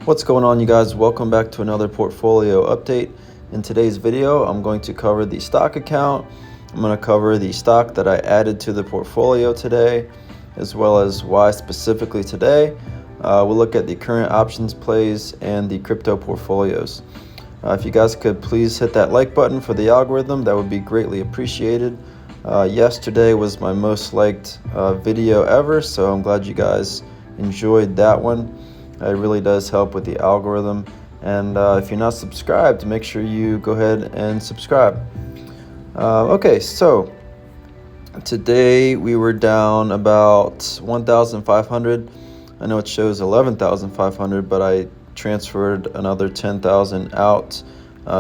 What's going on, you guys? Welcome back to another portfolio update. In today's video, I'm going to cover the stock account. I'm going to cover the stock that I added to the portfolio today, as well as why specifically today. We'll look at the current options plays and the crypto portfolios. If you guys could please hit that like button for the algorithm, that would be greatly appreciated. Yesterday was my most liked video ever, so I'm glad you guys enjoyed that one. It really does help with the algorithm. And if you're not subscribed, make sure you go ahead and subscribe. Okay, so today we were down about 1,500. I know it shows 11,500, but I transferred another 10,000 out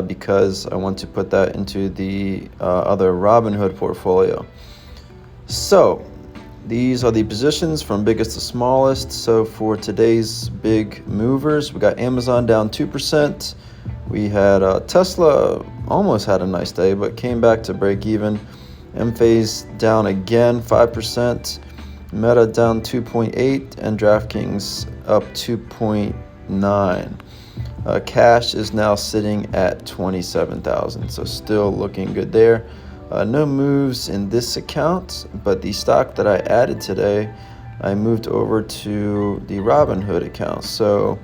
because I want to put that into the other Robinhood portfolio. So these are the positions from biggest to smallest. So for today's big movers, we got Amazon down 2%. We had Tesla almost had a nice day, but came back to break even. Enphase down again 5%. Meta down 2.8, and DraftKings up 2.9. Cash is now sitting at 27,000, so still looking good there. No moves in this account, but the stock that I added today, I moved over to the Robinhood account. So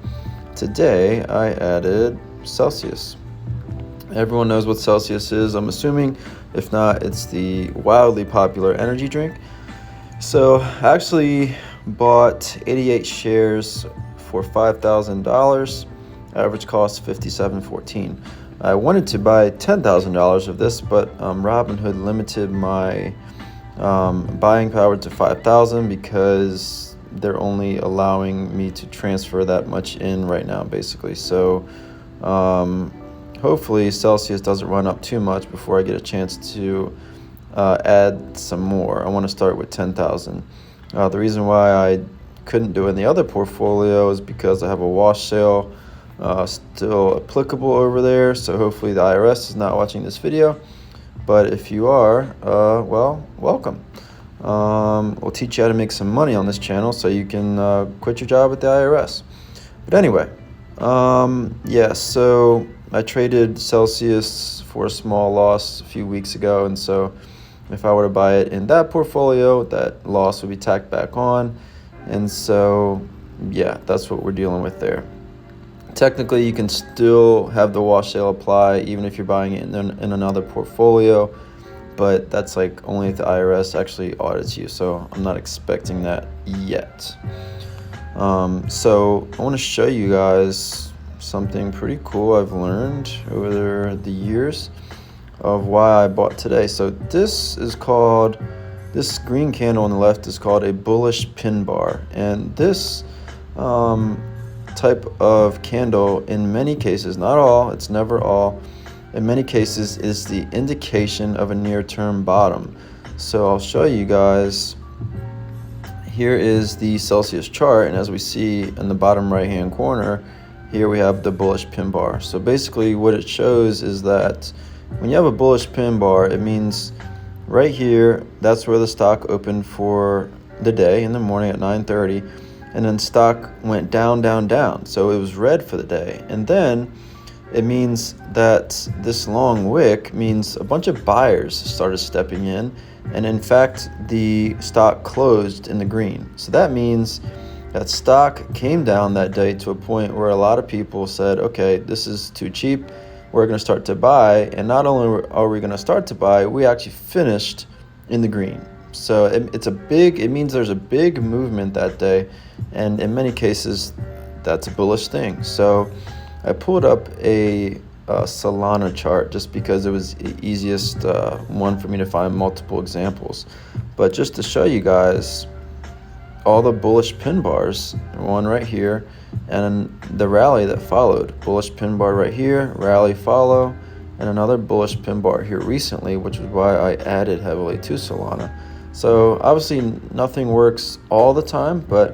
today I added Celsius. Everyone knows what Celsius is, I'm assuming. If not, it's the wildly popular energy drink. So I actually bought 88 shares for $5,000. Average cost $57.14. I wanted to buy $10,000 of this, but Robinhood limited my buying power to $5,000 because they're only allowing me to transfer that much in right now, basically. So hopefully Celsius doesn't run up too much before I get a chance to add some more. I want to start with 10,000. The reason why I couldn't do it in the other portfolio is because I have a wash sale still applicable over there, so hopefully the IRS is not watching this video, but if you are, well, welcome. We'll teach you how to make some money on this channel so you can quit your job at the IRS. But anyway, yeah, so I traded Celsius for a small loss a few weeks ago, and so if I were to buy it in that portfolio, that loss would be tacked back on, and so yeah, that's what we're dealing with there. Technically, you can still have the wash sale apply even if you're buying it in another portfolio, but that's like only if the IRS actually audits you, so I'm not expecting that yet. So I want to show you guys something pretty cool I've learned over the years of why I bought today. So this green candle on the left is called a bullish pin bar, and this type of candle, in many cases, not all, it's never all, in many cases is the indication of a near-term bottom. So I'll show you guys. Here is the Celsius chart, and as we see in the bottom right hand corner, here we have the bullish pin bar. So basically what it shows is that when you have a bullish pin bar, it means right here, that's where the stock opened for the day in the morning at 9:30. And then stock went down, down, down. So it was red for the day. And then it means that this long wick means a bunch of buyers started stepping in. And in fact, the stock closed in the green. So that means that stock came down that day to a point where a lot of people said, okay, this is too cheap. We're going to start to buy. And not only are we going to start to buy, we actually finished in the green. So it means there's a big movement that day, and in many cases that's a bullish thing. So I pulled up a Solana chart just because it was the easiest one for me to find multiple examples, but just to show you guys all the bullish pin bars, one right here, and the rally that followed. Bullish pin bar right here, rally follow, and another bullish pin bar here recently, which is why I added heavily to Solana. So obviously nothing works all the time, but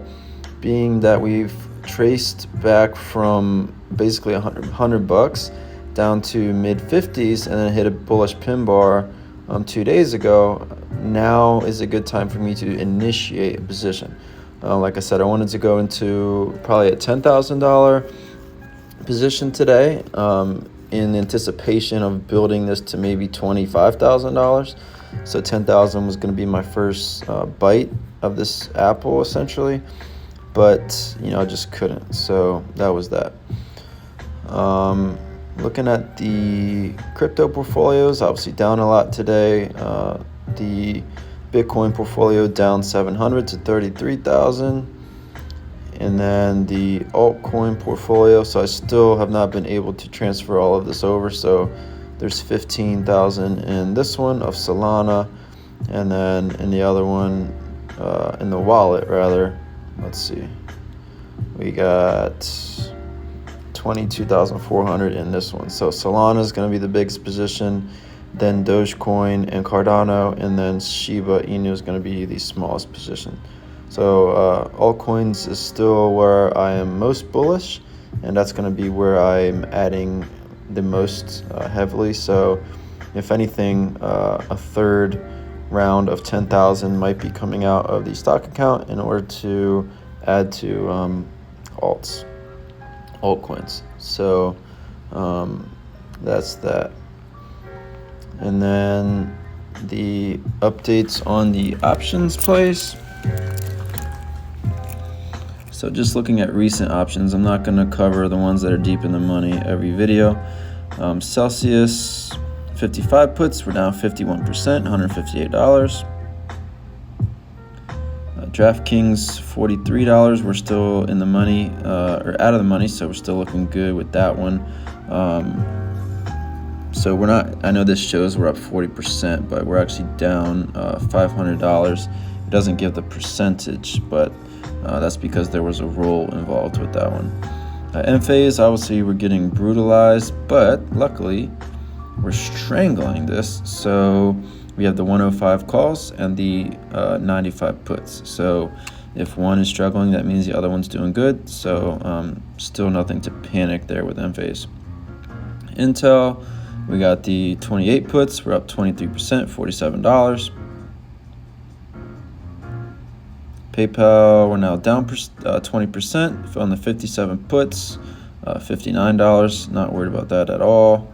being that we've traced back from basically $100 down to mid 50s and then hit a bullish pin bar 2 days ago, now is a good time for me to initiate a position. Like I said, I wanted to go into probably a $10,000 position today in anticipation of building this to maybe $25,000. So 10,000 was going to be my first bite of this apple essentially, but I just couldn't. So that was that. Looking at the crypto portfolios, obviously down a lot today. The Bitcoin portfolio down 700 to 33,000. And then the altcoin portfolio, so I still have not been able to transfer all of this over. So there's 15,000 in this one of Solana, and then in the other one, in the wallet rather, let's see, we got 22,400 in this one. So Solana is going to be the biggest position, then Dogecoin and Cardano, and then Shiba Inu is going to be the smallest position. So altcoins is still where I am most bullish, and that's going to be where I'm adding the most heavily. So if anything, a third round of 10,000 might be coming out of the stock account in order to add to altcoins. So that's that. And then the updates on the options plays. So just looking at recent options, I'm not going to cover the ones that are deep in the money every video. Celsius 55 puts, we're down 51%, $158. DraftKings $43, we're still in the money, or out of the money, so we're still looking good with that one. So we're not, I know this shows we're up 40%, but we're actually down $500. It doesn't give the percentage, but that's because there was a roll involved with that one. Enphase, obviously we're getting brutalized, but luckily we're strangling this. So we have the 105 calls and the 95 puts. So if one is struggling, that means the other one's doing good. So still nothing to panic there with Enphase. Intel, we got the 28 puts, we're up 23%, $47. PayPal, we're now down 20% on the 57 puts, $59. Not worried about that at all.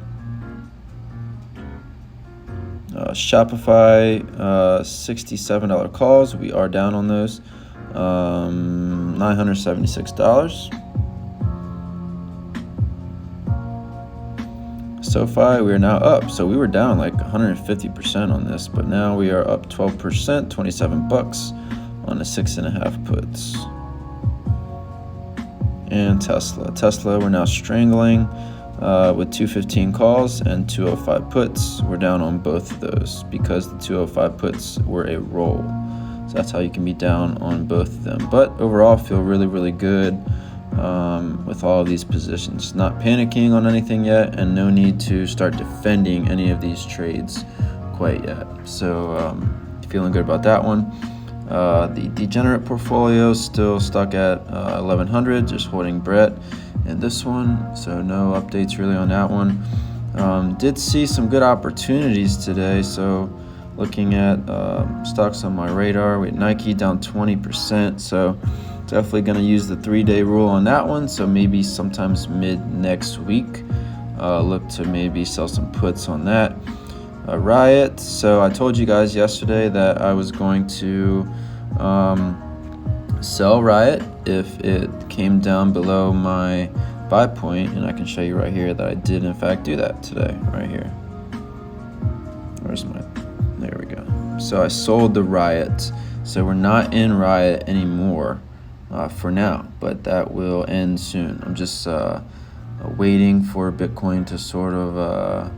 Shopify, $67 calls. We are down on those, $976. SoFi, we are now up. So we were down like 150% on this, but now we are up 12%, $27 on the 6.5 puts. And Tesla, we're now strangling with 215 calls and 205 puts. We're down on both of those because the 205 puts were a roll. So that's how you can be down on both of them. But overall, feel really, really good with all of these positions. Not panicking on anything yet, and no need to start defending any of these trades quite yet. So feeling good about that one. The degenerate portfolio still stuck at 1100, just holding Brett in this one, so no updates really on that one. Did see some good opportunities today, so looking at stocks on my radar, we had Nike down 20%, so definitely going to use the 3-day rule on that one. So maybe sometimes mid next week, look to maybe sell some puts on that. Riot, so I told you guys yesterday that I was going to sell Riot if it came down below my buy point, and I can show you right here that I did in fact do that today, right here. There we go. So I sold the Riot, so we're not in Riot anymore for now, but that will end soon. I'm just waiting for Bitcoin to sort of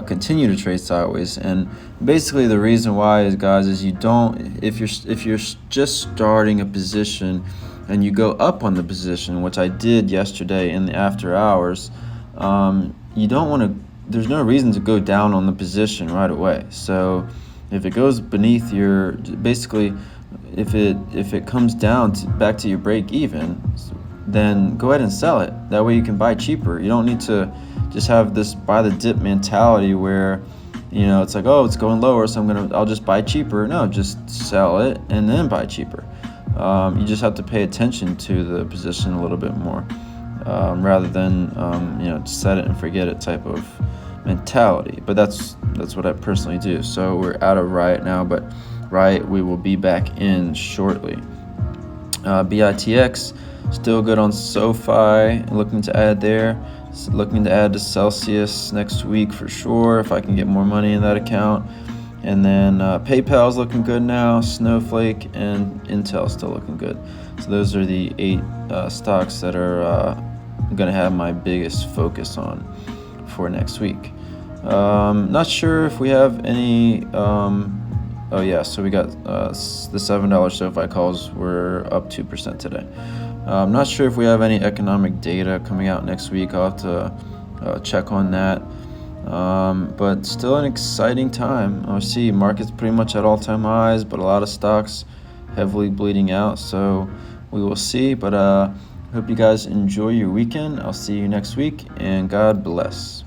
continue to trade sideways. And basically the reason why is, guys, is if you're just starting a position and you go up on the position, which I did yesterday in the after hours, you don't want to, there's no reason to go down on the position right away. So if it goes beneath your, basically if it comes down back to your break even, then go ahead and sell it. That way you can buy cheaper. You don't need to just have this buy the dip mentality where, it's like, oh, it's going lower, so I'll just buy cheaper. No, just sell it and then buy cheaper. You just have to pay attention to the position a little bit more. rather than set it and forget it type of mentality. But that's what I personally do. So we're out of Riot now, but Riot we will be back in shortly. BITX still good on SoFi, looking to add there. Looking to add to Celsius next week for sure if I can get more money in that account. And then PayPal's looking good now, Snowflake and Intel still looking good. So those are the 8 stocks that are going to have my biggest focus on for next week. Not sure if we have any. Oh yeah, so we got the $7 SoFi calls were up 2% today. I'm not sure if we have any economic data coming out next week. I'll have to check on that. But still an exciting time. I see markets pretty much at all-time highs, but a lot of stocks heavily bleeding out. So we will see. But hope you guys enjoy your weekend. I'll see you next week, and God bless.